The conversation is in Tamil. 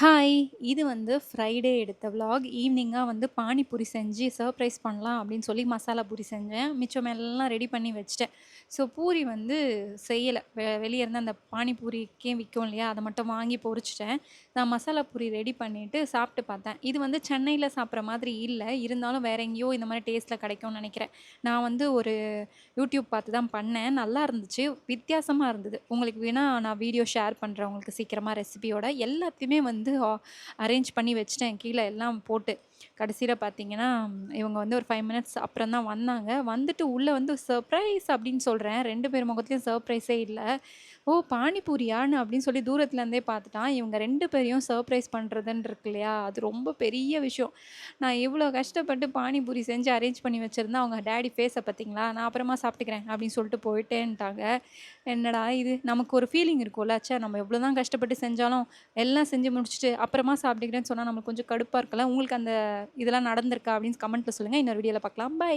ஹாய்! இது வந்து ஃப்ரைடே எடுத்த விளாக். ஈவினிங்கா வந்து பானிபூரி செஞ்சு சர்ப்ரைஸ் பண்ணலாம் அப்படின்னு சொல்லி மசாலா பூரி செஞ்சேன். மிச்சம் எல்லாம் ரெடி பண்ணி வச்சுட்டேன். ஸோ பூரி வந்து செய்யல. வெளிய இருந்து அந்த பானிபூரிக்கே விக்கும் இல்லையா? அத மட்டும் வாங்கி பொரிச்சுட்டேன். நான் மசாலா பூரி ரெடி பண்ணிட்டு சாப்பிட்டு பார்த்தேன். இது வந்து சென்னையில சாப்பிட்ற மாதிரி இல்ல. இருந்தாலும் வேற எங்கேயோ இந்த மாரி டேஸ்ட்ல கிடைக்கும்னு நெனைக்கிறேன். நான் வந்து ஒரு யூடியூப் பார்த்து தான் பண்ணேன். நல்லா இருந்துச்சு. வித்தியாசமா இருந்தது. உங்களுக்கு வேணா நான் வீடியோ ஷேர் பண்றேன் உங்களுக்கு சீக்கிரமா ரெசிபியோட. எல்லாத்தையுமே வந்து அரேஞ்ச் பண்ணி வச்சுட்டேன் கீழ எல்லாம் போட்டு. கடைசில பார்த்தீங்கன்னா, இவங்க வந்து ஒரு 5 மினிட்ஸ் அப்புறம் தான் வந்தாங்க. வந்துட்டு உள்ள வந்து சர்ப்ரைஸ் அப்படின்னு சொல்றேன். 2 பேர் முகத்துலயும் சர்ப்ரைஸே இல்ல. "ஓ! பானிபூரியான்னு" அப்படின்னு சொல்லி தூரத்துல இருந்தே பார்த்துட்டான். இவங்க 2 பேரையும் சர்ப்ரைஸ் பண்றதுன்னு இருக்கு இல்லையா? அது ரொம்ப பெரிய விஷயம். நான் இவ்ளோ கஷ்டப்பட்டு பானிபூரி செஞ்சு அரேஞ்ச் பண்ணி வச்சிருந்தேன். அவங்க டாடி ஃபேஸ பார்த்தீங்களா? "நான் அப்புறமா சாப்பிட்டுக்கிறேன்" அப்படின்னு சொல்லிட்டு போயிட்டேன்ட்டாங்க. என்னடா இது! நமக்கு ஒரு ஃபீலிங் இருக்கும்ல, ச்சே நம்ம எவ்வளோதான் கஷ்டப்பட்டு செஞ்சாலும், எல்லாம் செஞ்சு முடிச்சுட்டு, அப்புறமா சாப்பிட்டுக்கிறேன்னு சொன்னா நம்மளுக்கு கொஞ்சம் கடுப்பா இருக்குல்ல. உங்களுக்கு அந்த இதெல்லாம் நடந்திருக்கா? அப்படின்னு கமெண்ட்ல சொல்லுங்க. இன்னொரு வீடியோல பார்க்கலாம். பை.